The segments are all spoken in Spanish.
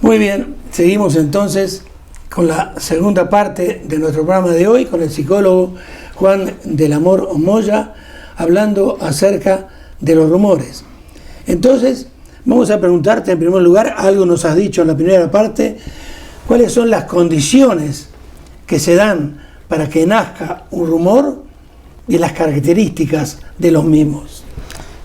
Muy bien, seguimos entonces con la segunda parte de nuestro programa de hoy con el psicólogo Juan del Amor Moya, hablando acerca de los rumores. Entonces, vamos a preguntarte en primer lugar, algo nos has dicho en la primera parte, ¿cuáles son las condiciones que se dan para que nazca un rumor y las características de los mismos?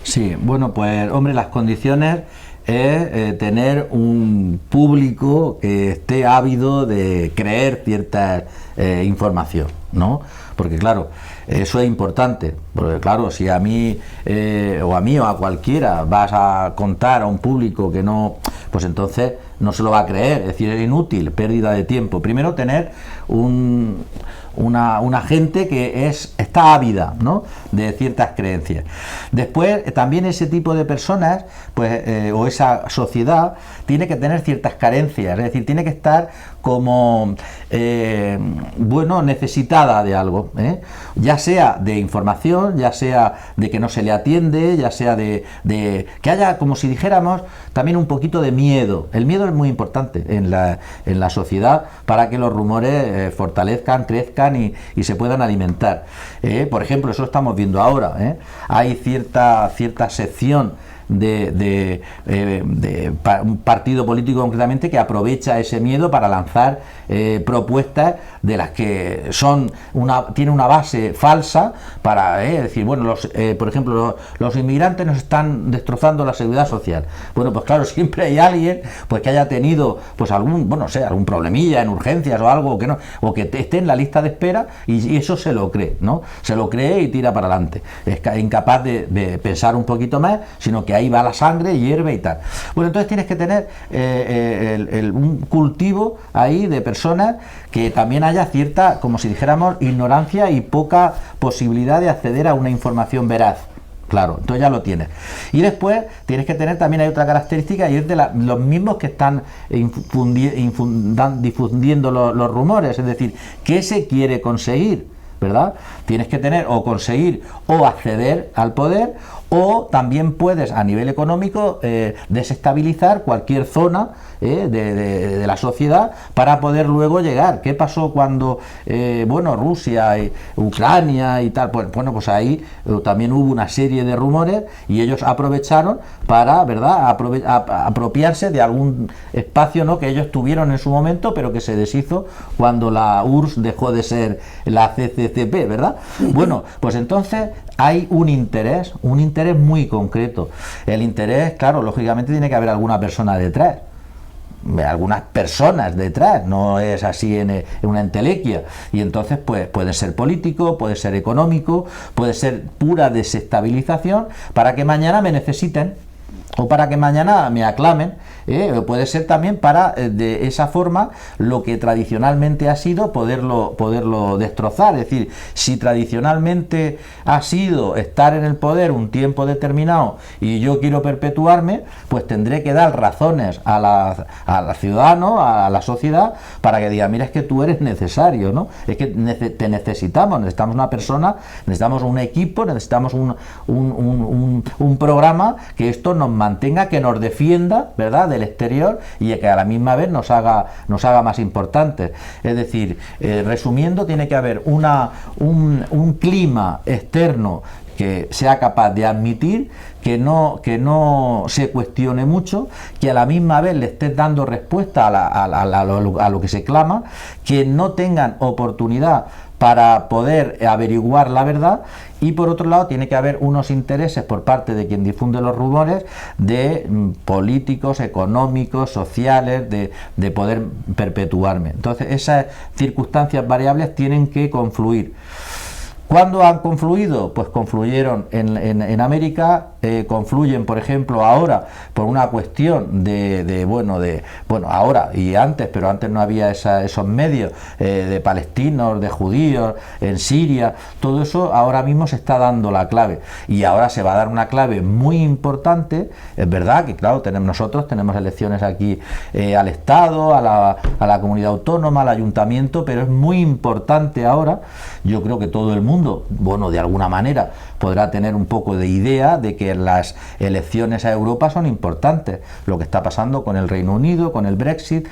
Sí, bueno, pues hombre, las condiciones es tener un público que esté ávido de creer cierta información, ¿no? Porque claro, eso es importante, porque claro, si a mí o a cualquiera vas a contar a un público que no, pues entonces no se lo va a creer, es decir, es inútil, pérdida de tiempo. Primero tener una gente que está ávida, ¿no?, de ciertas creencias. Después también ese tipo de personas, pues o esa sociedad tiene que tener ciertas carencias, es decir, tiene que estar como necesitada de algo, ya sea de información, ya sea de que no se le atiende, ya sea de que haya, como si dijéramos, también un poquito de miedo. El miedo es muy importante en la sociedad para que los rumores fortalezcan, crezcan y se puedan alimentar. Por ejemplo, eso estamos viendo ahora, hay cierta sección de un partido político concretamente que aprovecha ese miedo para lanzar propuestas de las que tiene una base falsa para decir, bueno, por ejemplo, los inmigrantes nos están destrozando la seguridad social. Bueno, pues claro, siempre hay alguien pues que haya tenido pues algún problemilla en urgencias o algo o que esté en la lista de espera y eso se lo cree, ¿no? Se lo cree y tira para adelante. Es incapaz de pensar un poquito más, sino que ahí va la sangre, hierve y tal. Bueno, entonces tienes que tener un cultivo ahí de personas que también haya cierta, como si dijéramos, ignorancia y poca posibilidad de acceder a una información veraz. Claro, entonces ya lo tienes. Y después tienes que tener también, hay otra característica, y es de los mismos que están difundiendo los rumores, es decir, ¿qué se quiere conseguir? ¿Verdad? Tienes que tener o conseguir o acceder al poder, o también puedes a nivel económico desestabilizar cualquier zona de la sociedad para poder luego llegar. ¿Qué pasó cuando Rusia, Ucrania y tal? Pues ahí también hubo una serie de rumores y ellos aprovecharon para, ¿verdad?, apropiarse de algún espacio, ¿no?, que ellos tuvieron en su momento, pero que se deshizo cuando la URSS dejó de ser la CCCP, ¿verdad? Bueno, pues entonces hay un interés muy concreto. El interés, claro, lógicamente tiene que haber alguna persona detrás, algunas personas detrás, no es así en una entelequia, y entonces pues puede ser político, puede ser económico, puede ser pura desestabilización para que mañana me necesiten o para que mañana me aclamen, puede ser también para de esa forma lo que tradicionalmente ha sido poderlo destrozar. Es decir, si tradicionalmente ha sido estar en el poder un tiempo determinado y yo quiero perpetuarme, pues tendré que dar razones al ciudadano, a la sociedad, para que diga, mira, es que tú eres necesario, ¿no? Es que te necesitamos una persona, necesitamos un equipo, necesitamos un programa que esto nos mantenga, que nos defienda, ¿verdad?, del exterior, y que a la misma vez nos haga más importantes. Es decir, resumiendo, tiene que haber un clima externo que sea capaz de admitir, que no se cuestione mucho, que a la misma vez le estés dando respuesta a lo que se clama, que no tengan oportunidad para poder averiguar la verdad, y por otro lado tiene que haber unos intereses por parte de quien difunde los rumores, de políticos, económicos, sociales, de poder perpetuarme. Entonces esas circunstancias variables tienen que confluir. ¿Cuándo han confluido? Pues confluyeron en América, confluyen, por ejemplo, ahora por una cuestión ahora y antes, pero antes no había esos medios de palestinos, de judíos, en Siria, todo eso ahora mismo se está dando la clave, y ahora se va a dar una clave muy importante. Es verdad que, claro, nosotros tenemos elecciones aquí al Estado, a la comunidad autónoma, al ayuntamiento, pero es muy importante ahora, yo creo que todo el mundo mundo, bueno, de alguna manera podrá tener un poco de idea de que las elecciones a Europa son importantes. Lo que está pasando con el Reino Unido, con el Brexit,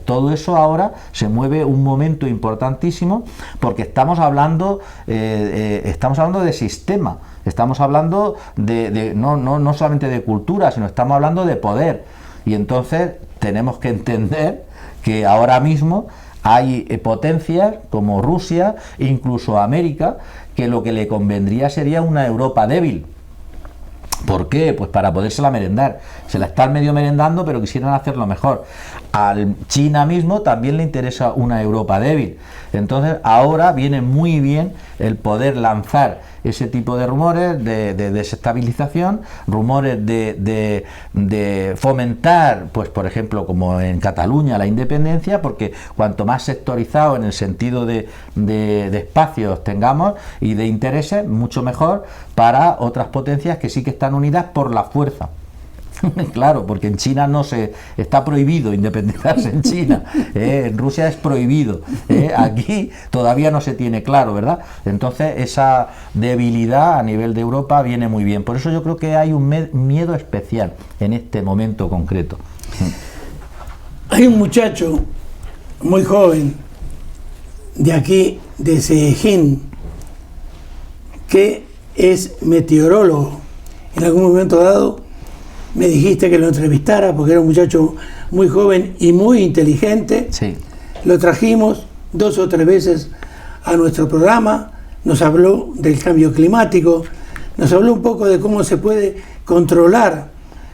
todo eso ahora se mueve un momento importantísimo, porque estamos hablando de sistema, estamos hablando no solamente de cultura, sino estamos hablando de poder. Y entonces tenemos que entender que ahora mismo hay potencias como Rusia, incluso América, que lo que le convendría sería una Europa débil. ¿Por qué? Pues para podérsela merendar. Se la están medio merendando, pero quisieran hacerlo mejor. A China mismo también le interesa una Europa débil. Entonces ahora viene muy bien el poder lanzar ese tipo de rumores de desestabilización, rumores de fomentar, pues por ejemplo, como en Cataluña, la independencia, porque cuanto más sectorizado en el sentido de espacios tengamos y de intereses, mucho mejor para otras potencias que sí que están unidas por la fuerza. Claro, porque en China está prohibido independizarse en China, en Rusia es prohibido, aquí todavía no se tiene claro, ¿verdad? Entonces esa debilidad a nivel de Europa viene muy bien, por eso yo creo que hay un miedo especial en este momento concreto. Hay un muchacho muy joven de aquí, de Sejín, que es meteorólogo. En algún momento dado me dijiste que lo entrevistara porque era un muchacho muy joven y muy inteligente. Sí. Lo trajimos 2 o 3 veces a nuestro programa, nos habló del cambio climático, nos habló un poco de cómo se puede controlar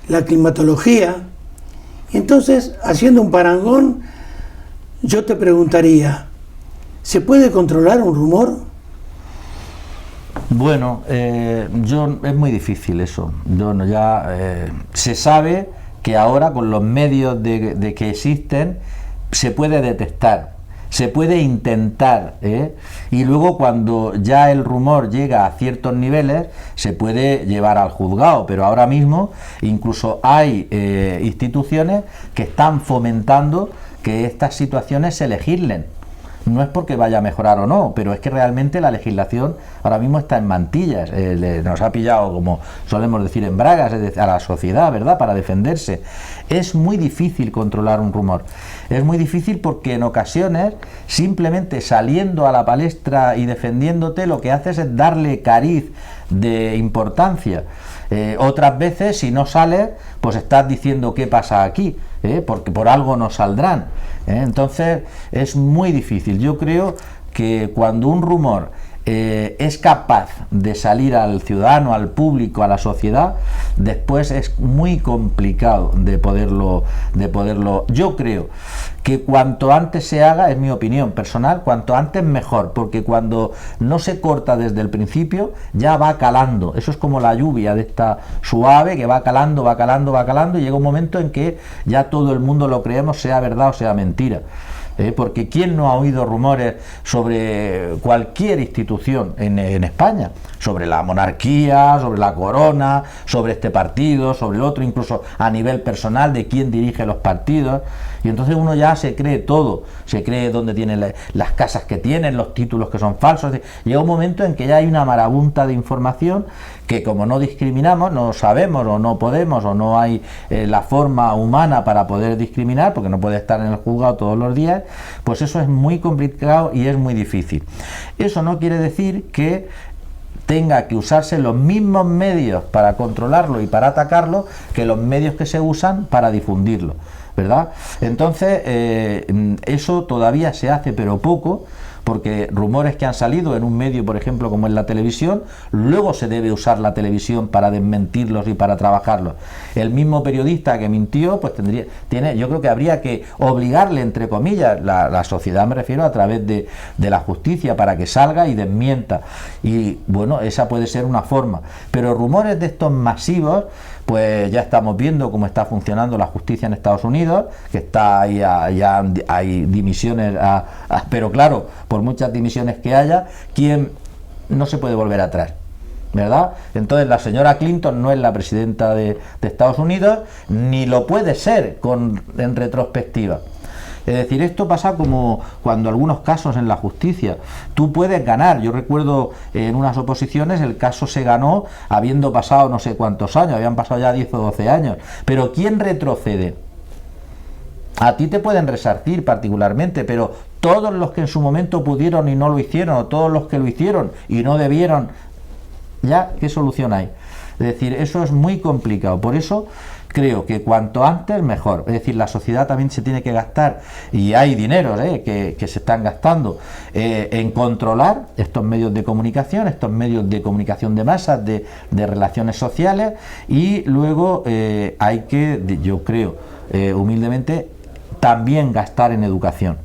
la climatología. Entonces, haciendo un parangón, yo te preguntaría, ¿se puede controlar un rumor? Bueno, es muy difícil eso. Se sabe que ahora con los medios de que existen se puede detectar, se puede intentar, y luego cuando ya el rumor llega a ciertos niveles se puede llevar al juzgado, pero ahora mismo incluso hay instituciones que están fomentando que estas situaciones se legislen. No es porque vaya a mejorar o no, pero es que realmente la legislación ahora mismo está en mantillas, nos ha pillado, como solemos decir, en bragas, a la sociedad, ¿verdad?, para defenderse. Es muy difícil controlar un rumor, es muy difícil porque en ocasiones, simplemente saliendo a la palestra y defendiéndote, lo que haces es darle cariz de importancia. Otras veces, si no sales, pues estás diciendo qué pasa aquí, porque por algo no saldrán. Entonces es muy difícil. Yo creo que cuando un rumor es capaz de salir al ciudadano, al público, a la sociedad, después es muy complicado de poderlo. Yo creo que cuanto antes se haga, es mi opinión personal, cuanto antes mejor, porque cuando no se corta desde el principio, ya va calando. Eso es como la lluvia de esta suave que va calando, y llega un momento en que ya todo el mundo lo creemos, sea verdad o sea mentira. Porque ¿quién no ha oído rumores sobre cualquier institución en España? Sobre la monarquía, sobre la corona, sobre este partido, sobre el otro, incluso a nivel personal de quién dirige los partidos. Y entonces uno ya se cree todo, se cree dónde tienen las casas que tienen, los títulos que son falsos. Llega un momento en que ya hay una marabunta de información que, como no discriminamos, no sabemos o no podemos o no hay la forma humana para poder discriminar, porque no puede estar en el juzgado todos los días, pues eso es muy complicado y es muy difícil. Eso no quiere decir que tenga que usarse los mismos medios para controlarlo y para atacarlo que los medios que se usan para difundirlo, ¿verdad? Entonces eso todavía se hace, pero poco, porque rumores que han salido en un medio, por ejemplo, como en la televisión, luego se debe usar la televisión para desmentirlos y para trabajarlos. El mismo periodista que mintió, pues yo creo que habría que obligarle, entre comillas, la sociedad, me refiero, a través de la justicia, para que salga y desmienta. Y bueno, esa puede ser una forma. Pero rumores de estos masivos, pues ya estamos viendo cómo está funcionando la justicia en Estados Unidos, que está ahí, ya hay dimisiones, pero claro, por muchas dimisiones que haya, ¿quién no se puede volver atrás? ¿Verdad? Entonces la señora Clinton no es la presidenta de Estados Unidos, ni lo puede ser en retrospectiva. Es decir, esto pasa como cuando algunos casos en la justicia, tú puedes ganar. Yo recuerdo en unas oposiciones el caso se ganó habiendo pasado no sé cuántos años, habían pasado ya 10 o 12 años, pero ¿quién retrocede? A ti te pueden resarcir particularmente, pero todos los que en su momento pudieron y no lo hicieron, o todos los que lo hicieron y no debieron, ya, ¿qué solución hay? Es decir, eso es muy complicado. Por eso creo que cuanto antes mejor. Es decir, la sociedad también se tiene que gastar, y hay dinero que se están gastando en controlar estos medios de comunicación de masas, de relaciones sociales, y luego hay que, yo creo, humildemente, también gastar en educación.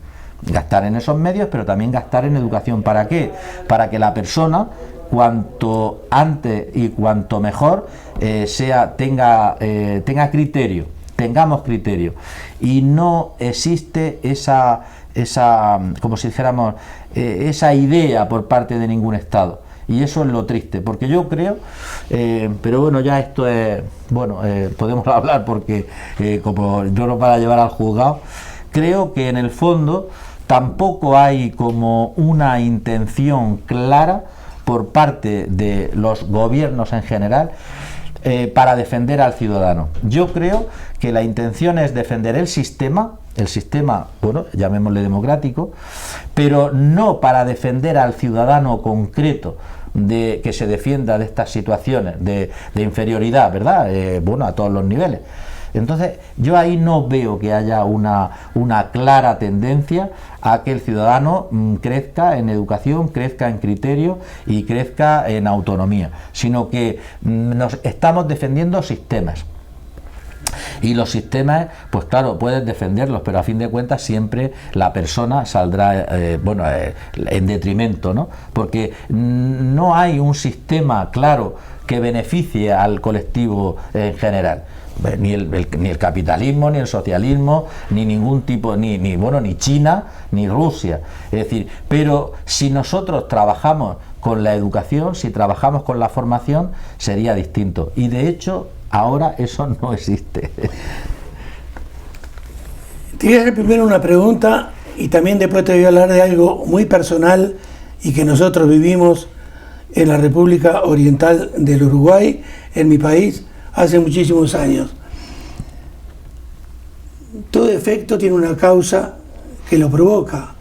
Gastar en esos medios, pero también gastar en educación. ¿Para qué? Para que la persona, cuanto antes y cuanto mejor tenga criterio, tengamos criterio, y no existe esa como si dijéramos, esa idea por parte de ningún Estado. Y eso es lo triste, porque yo creo, pero bueno, ya esto es, bueno, podemos hablar porque como yo no para llevar al juzgado, creo que en el fondo tampoco hay como una intención clara por parte de los gobiernos en general para defender al ciudadano. Yo creo que la intención es defender el sistema, bueno, llamémosle democrático, pero no para defender al ciudadano concreto, de que se defienda de estas situaciones de inferioridad, ¿verdad? Bueno, a todos los niveles. Entonces, yo ahí no veo que haya una clara tendencia a que el ciudadano crezca en educación, crezca en criterio y crezca en autonomía, sino que nos estamos defendiendo sistemas. Y los sistemas, pues claro, puedes defenderlos, pero a fin de cuentas siempre la persona saldrá en detrimento, ¿no? Porque no hay un sistema claro que beneficie al colectivo en general. Ni el capitalismo, ni el socialismo, ni ningún tipo, ni China, ni Rusia. Es decir, pero si nosotros trabajamos con la educación, si trabajamos con la formación, sería distinto. Y de hecho, ahora eso no existe. Te voy a hacer primero una pregunta y también después te voy a hablar de algo muy personal y que nosotros vivimos en la República Oriental del Uruguay, en mi país, hace muchísimos años. Todo efecto tiene una causa que lo provoca.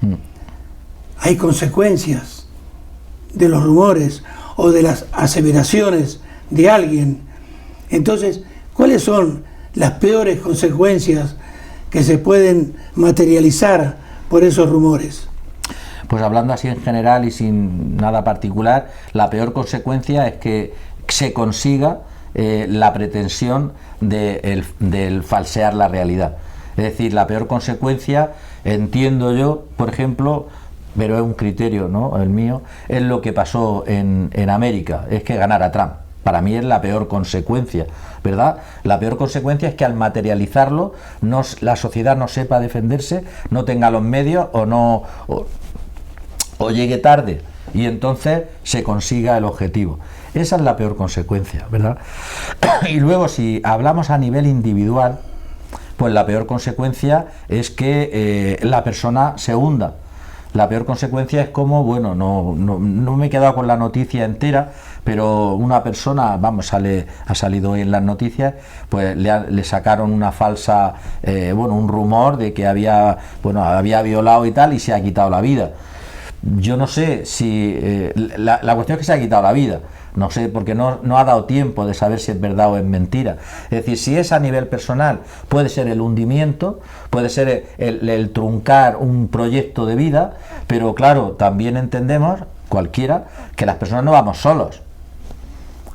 Hay consecuencias de los rumores o de las aseveraciones de alguien. Entonces, ¿cuáles son las peores consecuencias que se pueden materializar por esos rumores? Pues hablando así en general y sin nada particular, la peor consecuencia es que se consiga la pretensión del falsear la realidad. Es decir, la peor consecuencia, entiendo yo, por ejemplo, pero es un criterio, ¿no?, el mío, es lo que pasó en América, es que ganara Trump. Para mí es la peor consecuencia, ¿verdad? La peor consecuencia es que al materializarlo la sociedad no sepa defenderse, no tenga los medios o llegue tarde y entonces se consiga el objetivo. Esa es la peor consecuencia, ¿verdad? Y luego, si hablamos a nivel individual, pues la peor consecuencia es que la persona se hunda. La peor consecuencia es como, bueno, no me he quedado con la noticia entera, pero una persona, ha salido hoy en las noticias, pues le sacaron una falsa, un rumor de que había violado y tal, y se ha quitado la vida. Yo no sé si la cuestión es que se ha quitado la vida, no sé, porque no ha dado tiempo de saber si es verdad o es mentira. Es decir, si es a nivel personal, puede ser el hundimiento, puede ser el truncar un proyecto de vida, pero claro, también entendemos, cualquiera, que las personas no vamos solos.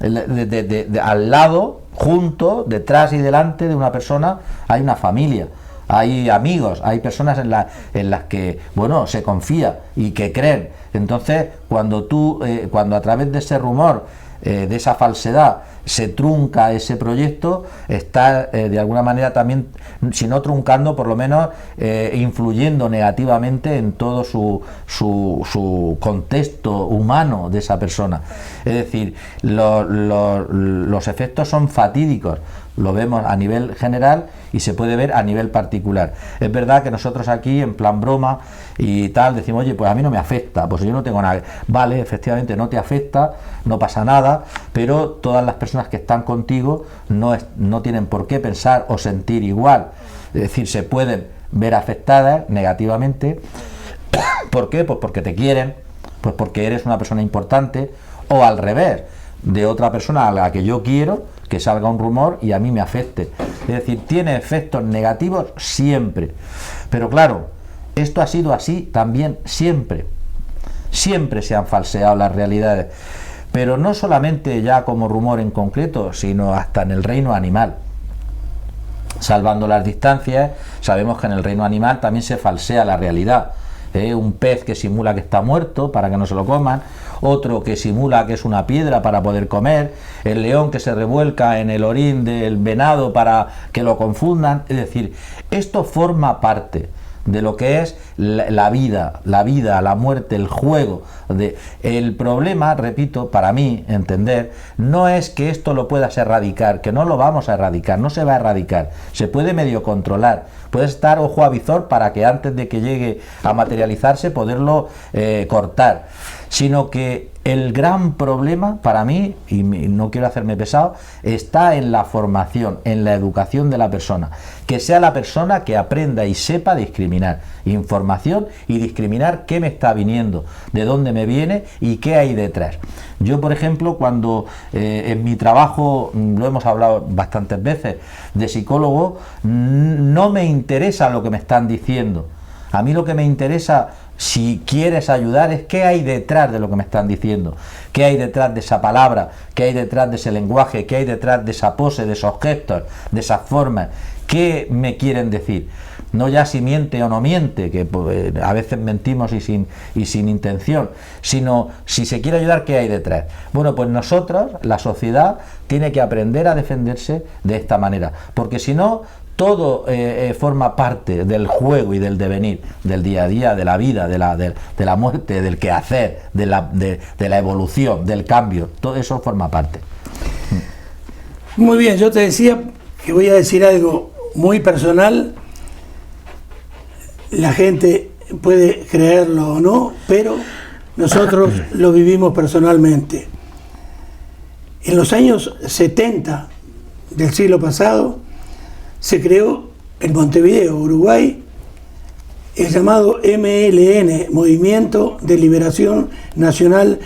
Al lado, junto, detrás y delante de una persona hay una familia. Hay amigos, hay personas en las que, se confía y que creen. Entonces, cuando a través de ese rumor, de esa falsedad, se trunca ese proyecto, está de alguna manera también, si no truncando, por lo menos influyendo negativamente en todo su contexto humano de esa persona. Es decir, los efectos son fatídicos, lo vemos a nivel general y se puede ver a nivel particular. Es verdad que nosotros aquí, en plan broma y tal, decimos, oye, pues a mí no me afecta, pues yo no tengo nada. Vale, efectivamente no te afecta, no pasa nada, pero todas las personas que están contigo no tienen por qué pensar o sentir igual. Es decir, se pueden ver afectadas negativamente. ¿Por qué? Pues porque te quieren, pues porque eres una persona importante, o al revés, de otra persona a la que yo quiero que salga un rumor y a mí me afecte. Es decir, tiene efectos negativos siempre. Pero claro, esto ha sido así también siempre. Siempre se han falseado las realidades. Pero no solamente ya como rumor en concreto, sino hasta en el reino animal. Salvando las distancias, sabemos que en el reino animal también se falsea la realidad. Un pez que simula que está muerto para que no se lo coman, otro que simula que es una piedra para poder comer, el león que se revuelca en el orín del venado para que lo confundan. Es decir, esto forma parte de lo que es la vida, la muerte, el juego. El problema, repito, para mí, entender, no es que esto lo puedas erradicar, que no lo vamos a erradicar, no se va a erradicar, se puede medio controlar, puede estar ojo a visor para que antes de que llegue a materializarse poderlo cortar, sino que el gran problema para mí, y no quiero hacerme pesado, está en la formación, en la educación de la persona, que sea la persona que aprenda y sepa discriminar información y discriminar qué me está viniendo, de dónde me viene y qué hay detrás. Yo, por ejemplo, cuando en mi trabajo, lo hemos hablado bastantes veces, de psicólogo, no me interesa lo que me están diciendo. A mí lo que me interesa, si quieres ayudar, es qué hay detrás de lo que me están diciendo, qué hay detrás de esa palabra, qué hay detrás de ese lenguaje, qué hay detrás de esa pose, de esos gestos, de esas formas, qué me quieren decir. No ya si miente o no miente, que a veces mentimos y sin intención, sino si se quiere ayudar, ¿qué hay detrás? Bueno, pues nosotros, la sociedad, tiene que aprender a defenderse de esta manera, porque si no, todo forma parte del juego y del devenir, del día a día, de la vida, de la muerte, del quehacer, de la evolución, del cambio. Todo eso forma parte. Muy bien, yo te decía que voy a decir algo muy personal. La gente puede creerlo o no, pero nosotros lo vivimos personalmente. En los años 70 del siglo pasado, se creó en Montevideo, Uruguay, el llamado MLN, Movimiento de Liberación Nacional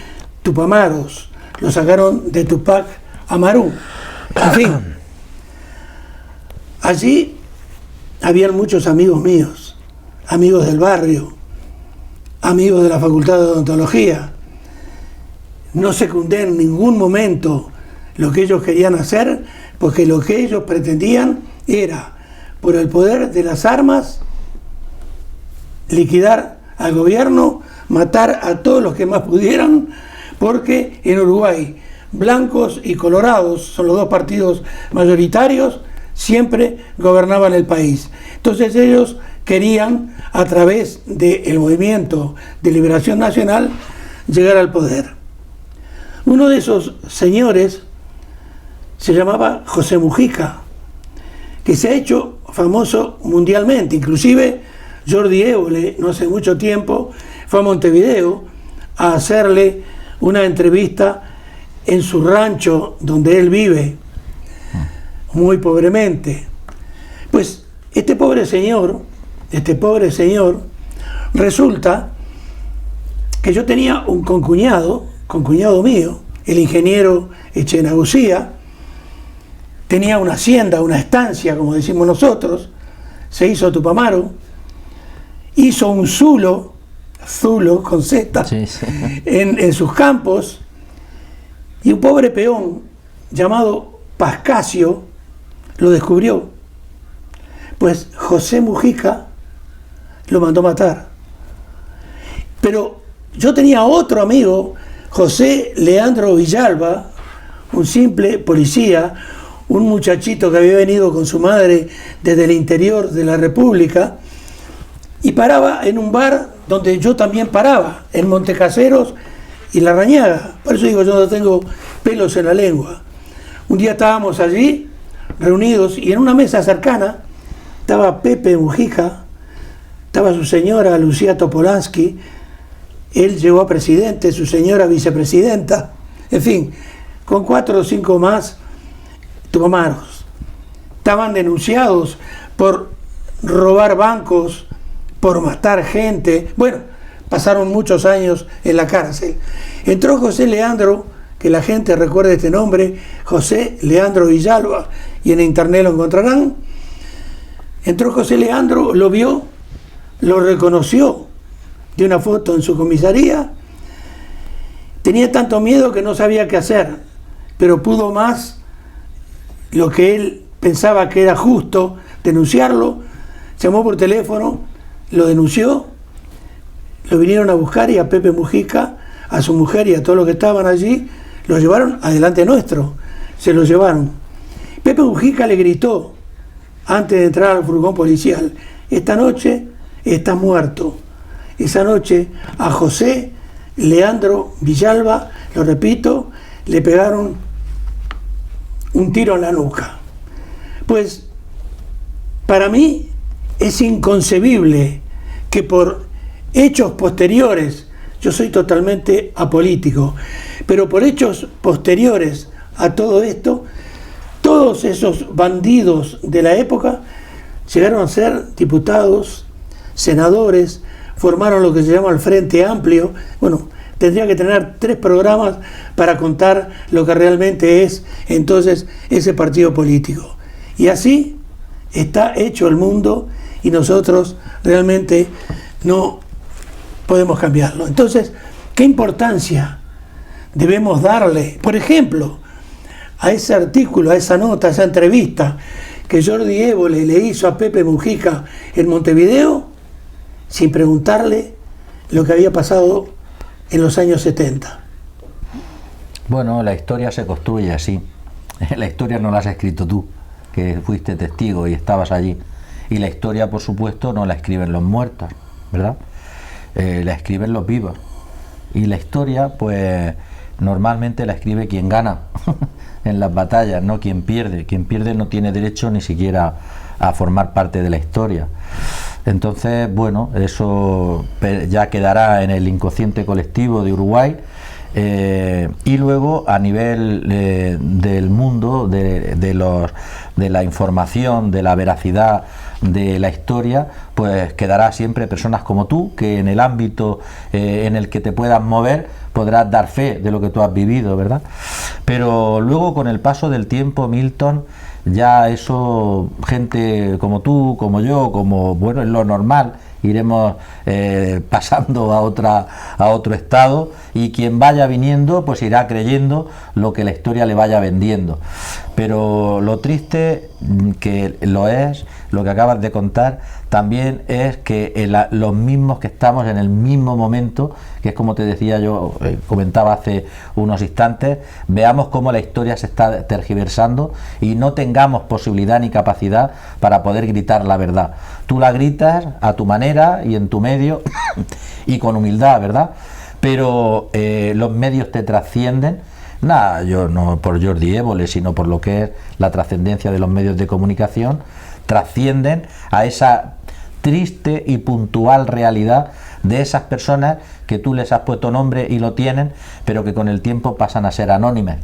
Tupamaros. Lo sacaron de Tupac Amaru. En fin, allí habían muchos amigos míos, amigos del barrio, amigos de la Facultad de Odontología. No secundé en ningún momento lo que ellos querían hacer, porque lo que ellos pretendían era, por el poder de las armas, liquidar al gobierno, matar a todos los que más pudieran, porque en Uruguay blancos y colorados son los dos partidos mayoritarios, siempre gobernaban el país. Entonces ellos querían, a través del Movimiento de Liberación Nacional, llegar al poder. Uno de esos señores se llamaba José Mujica, que se ha hecho famoso mundialmente. Inclusive Jordi Évole, no hace mucho tiempo, fue a Montevideo a hacerle una entrevista en su rancho donde él vive, muy pobremente. Pues este pobre señor, resulta que yo tenía un concuñado mío, el ingeniero Echenagucía. Tenía una hacienda, una estancia, como decimos nosotros, se hizo Tupamaro, hizo un zulo con Z, sí. En sus campos, y un pobre peón llamado Pascasio lo descubrió. Pues José Mujica lo mandó matar. Pero yo tenía otro amigo, José Leandro Villalba, un simple policía, un muchachito que había venido con su madre desde el interior de la República, y paraba en un bar donde yo también paraba, en Montecaseros y La Rañaga. Por eso digo, yo no tengo pelos en la lengua. Un día estábamos allí, reunidos y en una mesa cercana estaba Pepe Mujica, estaba su señora Lucía Topolansky, él llegó a presidente, su señora vicepresidenta, en fin, con 4 o 5 más tucumanos. Estaban denunciados por robar bancos, por matar gente. Bueno, pasaron muchos años en la cárcel. Entró José Leandro, que la gente recuerde este nombre, José Leandro Villalba, y en internet lo encontrarán. Entró José Leandro, lo vio, lo reconoció de una foto en su comisaría. Tenía tanto miedo que no sabía qué hacer, pero pudo más lo que él pensaba que era justo, denunciarlo. Llamó por teléfono, lo denunció, lo vinieron a buscar y a Pepe Mujica, a su mujer y a todos los que estaban allí, lo llevaron adelante nuestro, se lo llevaron. Pepe Mujica le gritó, antes de entrar al furgón policial: esta noche está muerto. Esa noche a José Leandro Villalba, lo repito, le pegaron un tiro en la nuca. Pues para mí es inconcebible que por hechos posteriores, yo soy totalmente apolítico, pero por hechos posteriores a todo esto, todos esos bandidos de la época llegaron a ser diputados, senadores, formaron lo que se llama el Frente Amplio. Bueno, tendría que tener 3 programas para contar lo que realmente es entonces ese partido político. Y así está hecho el mundo y nosotros realmente no podemos cambiarlo. Entonces, ¿qué importancia debemos darle, por ejemplo, a ese artículo, a esa nota, a esa entrevista que Jordi Évole le hizo a Pepe Mujica en Montevideo, sin preguntarle lo que había pasado en los años 70? Bueno, la historia se construye así. La historia no la has escrito tú, que fuiste testigo y estabas allí. Y la historia, por supuesto, no la escriben los muertos, ¿verdad? La escriben los vivos. Y la historia, pues, normalmente la escribe quien gana en las batallas, no quien pierde. Quien pierde no tiene derecho ni siquiera a formar parte de la historia. Entonces, bueno, eso ya quedará en el inconsciente colectivo de Uruguay. Y luego a nivel del mundo, de la información, de la veracidad de la historia, pues quedará siempre personas como tú, que en el ámbito en el que te puedas mover podrás dar fe de lo que tú has vivido, ¿verdad? Pero luego, con el paso del tiempo, Milton, ya eso, gente como tú, como yo, como, bueno, es lo normal, iremos pasando a otro estado, y quien vaya viniendo pues irá creyendo lo que la historia le vaya vendiendo. Pero lo triste que lo es, lo que acabas de contar, también es que los mismos que estamos en el mismo momento, que es como te decía yo, comentaba hace unos instantes, veamos cómo la historia se está tergiversando y no tengamos posibilidad ni capacidad para poder gritar la verdad. Tú la gritas a tu manera y en tu medio y con humildad, ¿verdad? Pero los medios te trascienden. Nada, yo no por Jordi Évole, sino por lo que es la trascendencia de los medios de comunicación, trascienden a esa triste y puntual realidad de esas personas que tú les has puesto nombre y lo tienen, pero que con el tiempo pasan a ser anónimas.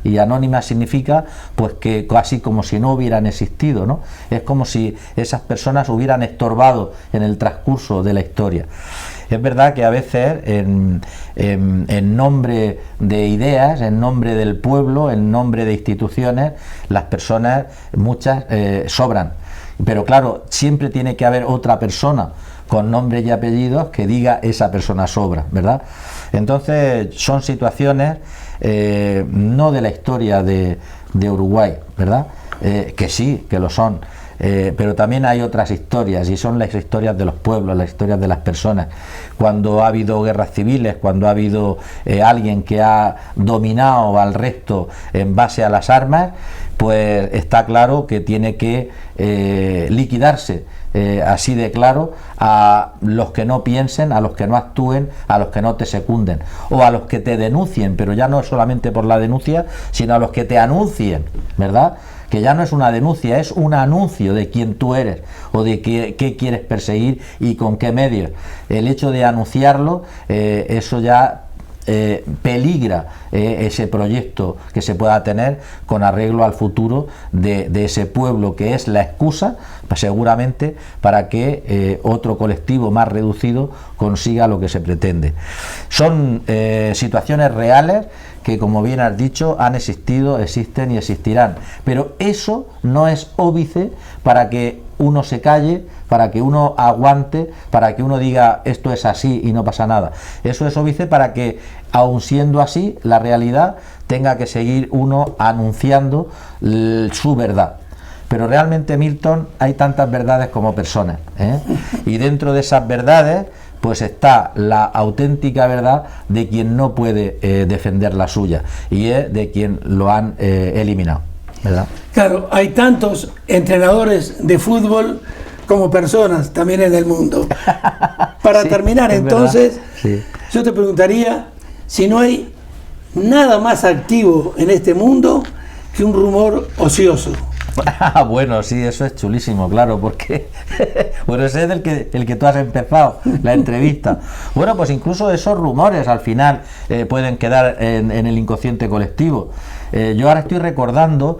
Y anónimas significa pues que casi como si no hubieran existido, ¿no? Es como si esas personas hubieran estorbado en el transcurso de la historia. Es verdad que a veces en nombre de ideas, en nombre del pueblo, en nombre de instituciones, las personas, muchas, sobran. Pero claro, siempre tiene que haber otra persona con nombres y apellidos que diga esa persona sobra, ¿verdad? Entonces son situaciones no de la historia de Uruguay, ¿verdad? Que sí, que lo son. Pero también hay otras historias, y son las historias de los pueblos, las historias de las personas. Cuando ha habido guerras civiles, cuando ha habido alguien que ha dominado al resto en base a las armas, pues está claro que tiene que liquidarse, así de claro, a los que no piensen, a los que no actúen, a los que no te secunden, o a los que te denuncien, pero ya no solamente por la denuncia, sino a los que te anuncien, ¿verdad?, que ya no es una denuncia, es un anuncio de quién tú eres o de qué quieres perseguir y con qué medios. El hecho de anunciarlo, eso ya peligra ese proyecto que se pueda tener con arreglo al futuro de ese pueblo, que es la excusa, pues seguramente, para que otro colectivo más reducido consiga lo que se pretende. Son situaciones reales que, como bien has dicho, han existido, existen y existirán, pero eso no es óbice para que uno se calle, para que uno aguante, para que uno diga esto es así y no pasa nada. Eso es óbice para que, aun siendo así, la realidad tenga que seguir uno anunciando su verdad. Pero realmente, Milton, hay tantas verdades como personas, ¿eh? Y dentro de esas verdades pues está la auténtica verdad de quien no puede defender la suya, y es de quien lo han eliminado, ¿verdad? Claro, hay tantos entrenadores de fútbol como personas también en el mundo. Para Sí, terminar, es entonces, sí. yo te preguntaría si no hay nada más activo en este mundo que un rumor ocioso. Bueno, sí, eso es chulísimo, claro, porque bueno, ese es el que tú has empezado la entrevista. Bueno, pues incluso esos rumores al final pueden quedar en el inconsciente colectivo. Yo ahora estoy recordando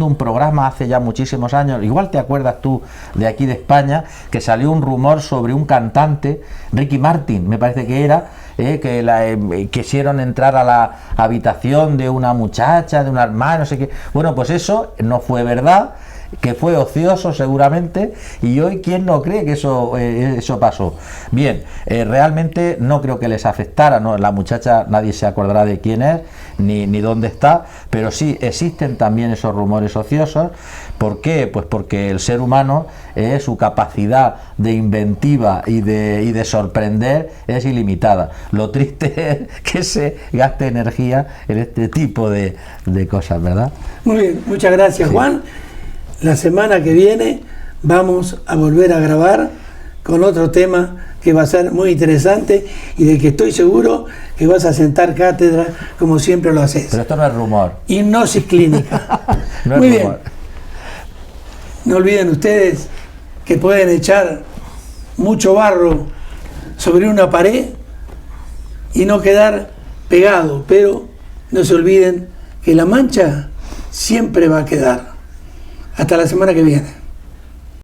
un programa hace ya muchísimos años, igual te acuerdas tú, de aquí de España, que salió un rumor sobre un cantante, Ricky Martin, me parece que era, que quisieron entrar a la habitación de una muchacha, de una hermana, no sé qué. Bueno, pues eso no fue verdad, que fue ocioso seguramente, y hoy ¿quién no cree que eso pasó? Bien, realmente no creo que les afectara, ¿no? La muchacha nadie se acordará de quién es ni dónde está, pero sí existen también esos rumores ociosos. ¿Por qué? Pues porque el ser humano, su capacidad de inventiva y de sorprender es ilimitada. Lo triste es que se gaste energía en este tipo de cosas, ¿verdad? Muy bien, muchas gracias, Sí. Juan. La semana que viene vamos a volver a grabar con otro tema que va a ser muy interesante y del que estoy seguro que vas a sentar cátedra como siempre lo haces. Pero esto no es rumor. Hipnosis clínica. No es Muy rumor. bien. No olviden ustedes que pueden echar mucho barro sobre una pared y no quedar pegado, pero no se olviden que la mancha siempre va a quedar. Hasta la semana que viene.